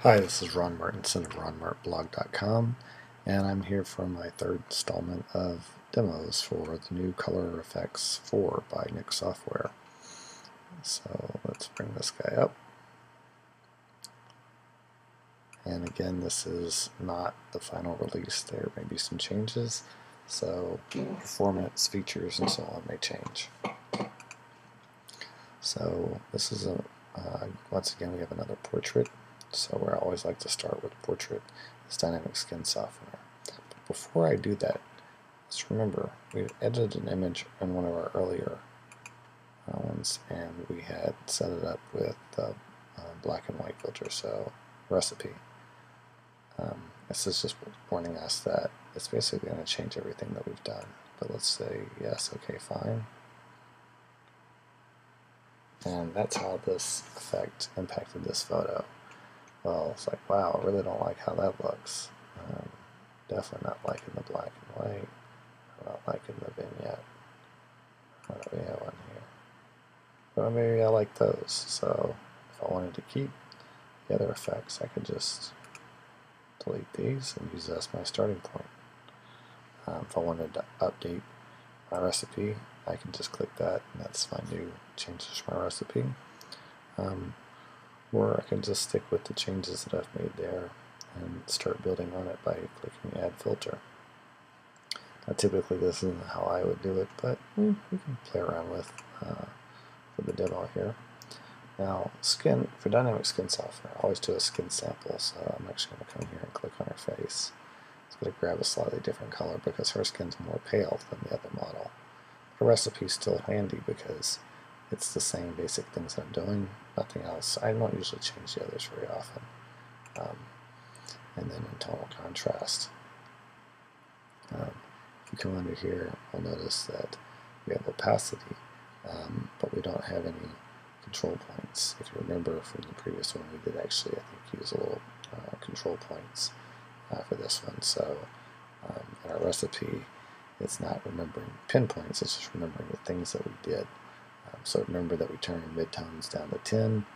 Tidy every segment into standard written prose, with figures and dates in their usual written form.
Hi, this is Ron Martinson of ronmartblog.com, and I'm here for my third installment of demos for the new Color Efex 4 by Nik Software. So let's bring this guy up. And again, this is not the final release. There may be some changes, so performance, features, and so on may change. So this is once again we have another portrait. So where I always like to start with portrait is dynamic skin software. But before I do that, let's remember we edited an image in one of our earlier ones, and we had set it up with the black and white filter, so recipe. This is just warning us that it's basically going to change everything that we've done. But let's say yes, okay, fine. And that's how this effect impacted this photo. Well, it's like, wow, I really don't like how that looks. Definitely not liking the black and white. I'm not liking the vignette. We have one here. But maybe I like those. So if I wanted to keep the other effects, I could just delete these and use this as my starting point. If I wanted to update my recipe, I can just click that, and that's my new changes to my recipe. Or I can just stick with the changes that I've made there and start building on it by clicking Add Filter. Now, typically this isn't how I would do it, but we can play around with for the demo here. Now, for dynamic skin software, I always do a skin sample, so I'm actually going to come here and click on her face. It's going to grab a slightly different color because her skin's more pale than the other model. Her recipe's still handy because it's the same basic things I'm doing, nothing else. I don't usually change the others very often. And then in Tonal Contrast, if you come under here, you'll notice that we have opacity, but we don't have any control points. If you remember from the previous one, we did actually, I think, use a little control points for this one. So in our recipe, it's not remembering pinpoints, it's just remembering the things that we did. So remember that we turned midtones down to 10,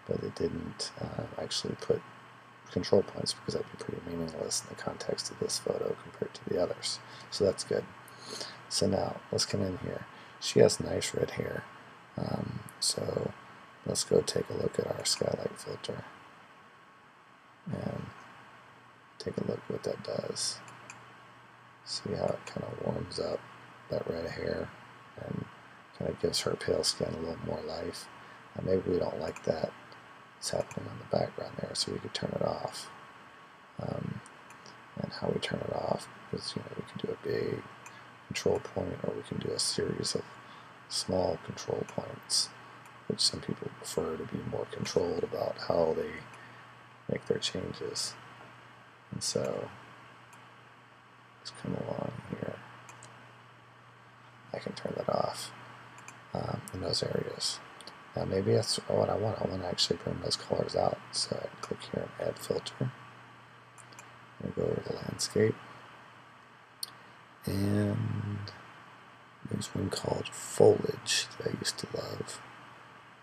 but it didn't actually put control points because that'd be pretty meaningless in the context of this photo compared to the others. So that's good. So now let's come in here. She has nice red hair. So let's go take a look at our Skylight filter and take a look at what that does. See how it kind of warms up that red hair and kind of gives her pale skin a little more life. Maybe we don't like that. It's happening on the background there, so we could turn it off. And how we turn it off is, we can do a big control point, or we can do a series of small control points, which some people prefer to be more controlled about how they make their changes. And so let's come along here. I can turn that off in those areas. Now maybe that's what I want. I want to actually bring those colors out. So I can click here and Add Filter. I'm going to go over to the landscape. And there's one called Foliage that I used to love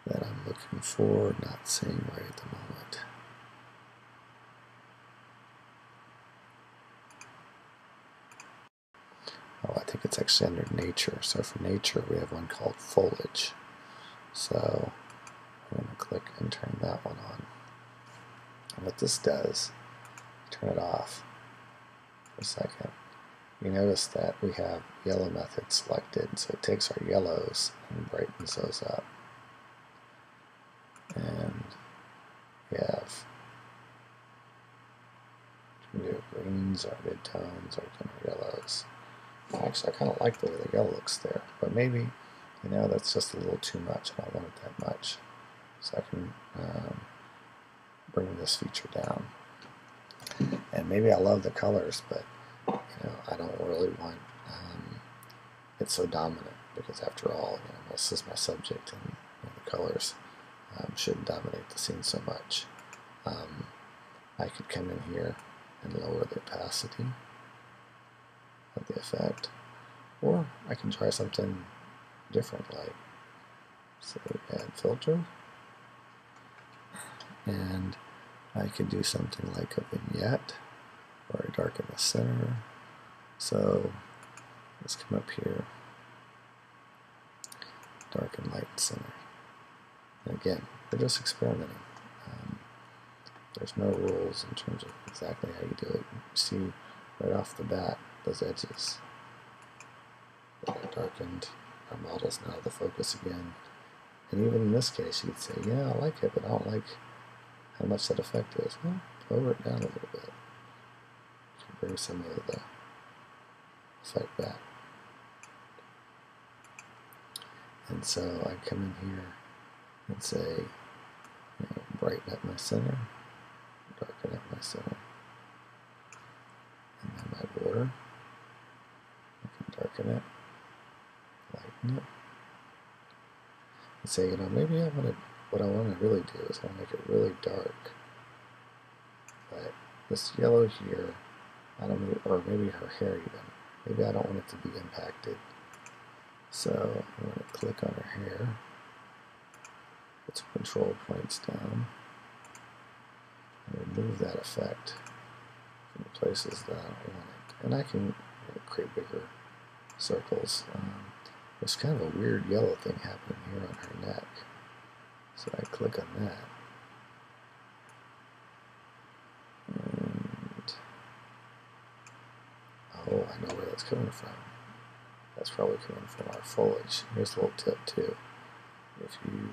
that I'm looking for, not seeing right at the moment. Oh, I think it's actually under Nature. So for Nature, we have one called Foliage. So I'm going to click and turn that one on. And what this does, turn it off for a second. You notice that we have yellow method selected, so it takes our yellows and brightens those up. And we have greens, our midtones, our dimmer yellows. Actually, I kind of like the way the yellow looks there, but maybe, that's just a little too much. I don't want it that much. So I can bring this feature down. And maybe I love the colors, but I don't really want it so dominant, because after all, this is my subject, and the colors shouldn't dominate the scene so much. I could come in here and lower the opacity of the effect, or I can try something different, like say Add Filter, and I could do something like a vignette where I darken the center. So let's come up here, darken light center. And again, we're just experimenting. There's no rules in terms of exactly how you do it. You see right off the bat those edges that are darkened. Our model's now the focus again. And even in this case, you'd say, yeah, I like it, but I don't like how much that effect is. Well, lower it down a little bit. Bring some of the effect back. And so I come in here and say, brighten up my center, darken up my center. And then my border, I can darken it, lighten it. And say, maybe what I want to really do is I want to make it really dark. But this yellow here, or maybe her hair even, maybe I don't want it to be impacted. So I'm going to click on her hair, put some control points down, and remove that effect from the places that I don't want it. And I can create bigger circles. There's kind of a weird yellow thing happening here on her neck. So I click on that. And oh, I know where that's coming from. That's probably coming from our foliage. Here's a little tip too. If you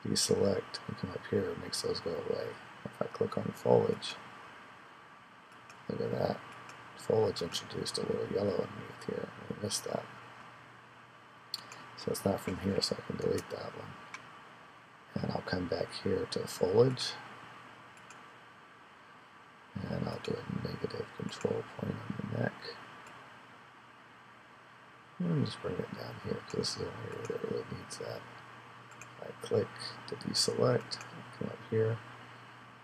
deselect and come up here, it makes those go away. If I click on foliage, look at that. Foliage introduced a little yellow underneath here. We missed that. So it's not from here, so I can delete that one. And I'll come back here to foliage. And I'll do a negative control point on the neck. And just bring it down here because this is the only area that really needs that. If I click to deselect, come up here,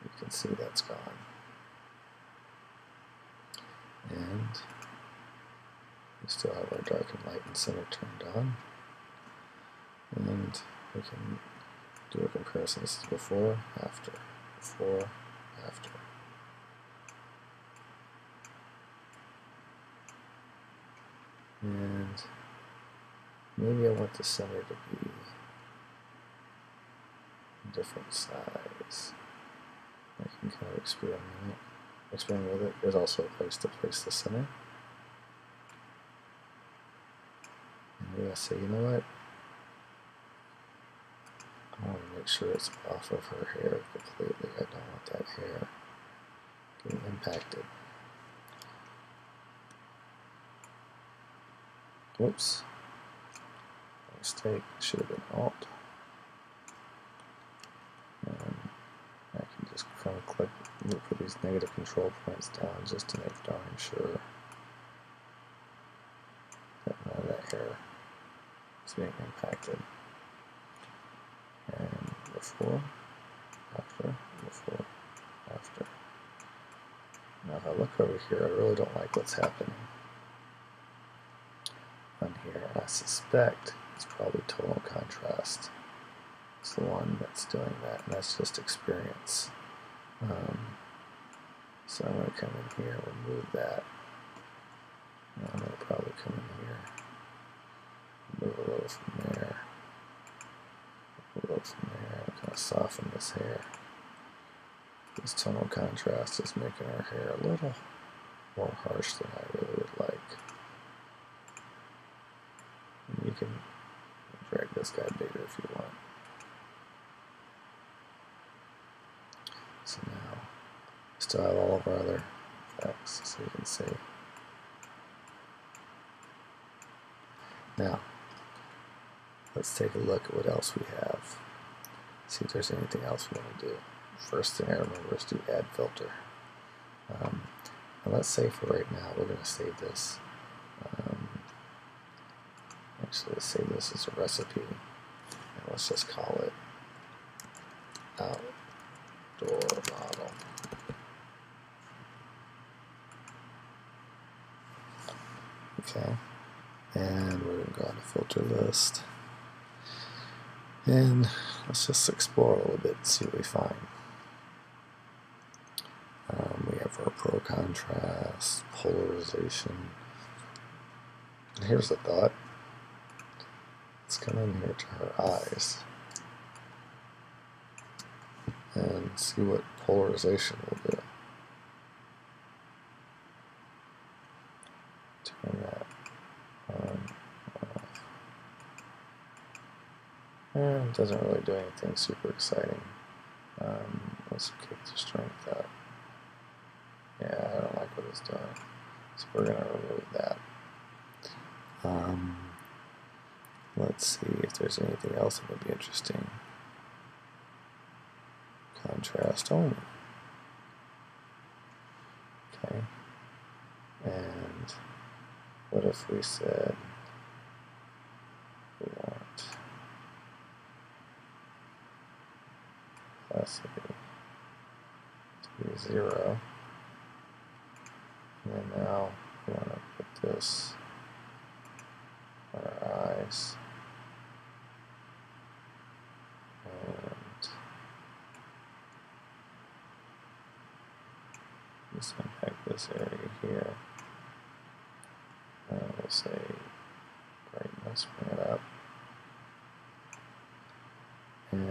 you can see that's gone. And we still have our darken light and center turned on. And we can do a comparison. This is before, after, before, after. And maybe I want the center to be a different size. I can kind of experiment with it. There's also a place to place the center. And maybe I say, you know what? I want to make sure it's off of her hair completely. I don't want that hair getting impacted. Whoops. Mistake. Should have been Alt. And I can just kind of click and put these negative control points down just to make darn sure that none of that hair is being impacted. And before, after, before, after. Now if I look over here, I really don't like what's happening on here. I suspect it's probably tonal contrast. It's the one that's doing that, and that's just experience. So I'm going to come in here, remove that. And I'm going to probably come in here, move a little from there, a little from there, and kind of soften this hair. This tonal contrast is making our hair a little more harsh than I really would like. And you can drag this guy bigger if you want. So now, we still have all of our other effects, so you can see. Now, let's take a look at what else we have. See if there's anything else we want to do. First thing I remember is do add filter. And let's say for right now, we're going to save this. Actually, let's save this as a recipe. And let's just call it outdoor model. Okay. And we're going to go on the filter list. And let's just explore a little bit and see what we find. Pro contrast, polarization. And here's a thought. Let's come in here to her eyes and see what polarization will do. Turn that on, off. And it doesn't really do anything super exciting. Let's kick the strength up. Yeah, I don't like what it's doing. So we're going to remove that. Let's see if there's anything else that would be interesting. Contrast only. Okay. And what if we said we want opacity to be 0. And then now we want to put this on our eyes. And just unpack this area here. We'll say brightness, bring it up. And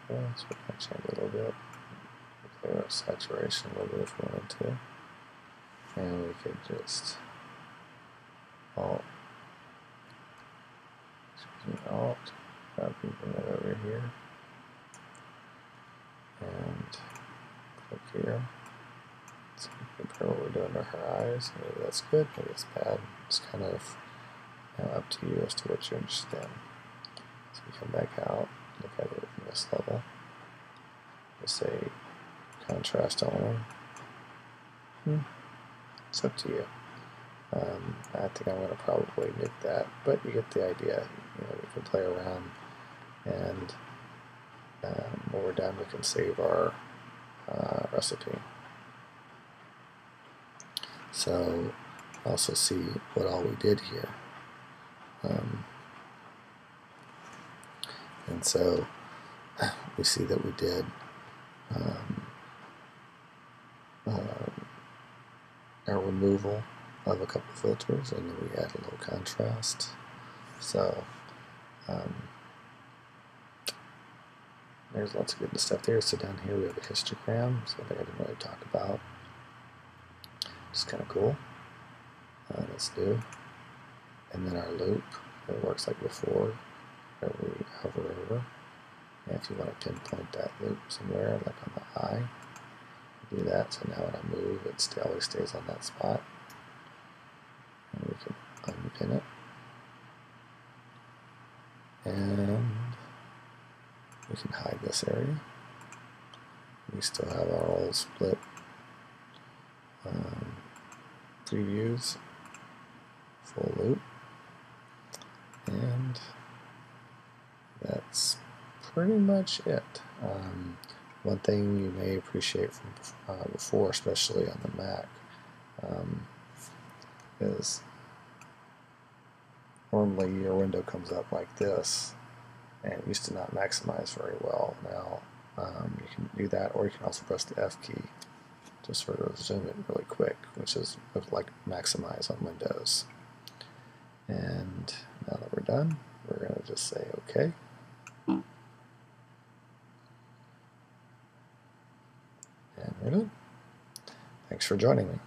contrast, we're going to change a little bit. Clear our saturation a little bit if we wanted to. And we could just Alt, copy, bring it over here, and click here. So we compare what we're doing to her eyes. Maybe that's good, maybe it's bad. It's kind of up to you as to what you're interested in. So we come back out, look at it from this level. We'll say contrast only. It's up to you. I think I'm going to probably nuke that, but you get the idea. You know, we can play around, and when we're done, we can save our recipe. So also see what all we did here. And so we see that we did our removal of a couple filters, and then we add a little contrast. So there's lots of good stuff there. So down here we have a histogram, something I didn't really talk about. It's kind of cool. That's new. And then our loop, it works like before, where we hover over. And if you want to pinpoint that loop somewhere, like on the eye, do that. So now when I move, it always stays on that spot. And we can unpin it. And we can hide this area. We still have our old split previews, full loop, and that's pretty much it. One thing you may appreciate from before, especially on the Mac, is normally your window comes up like this, and it used to not maximize very well. Now you can do that, or you can also press the F key to sort of zoom in really quick, which is like maximize on Windows. And now that we're done, we're going to just say OK. And we're done. Thanks for joining me.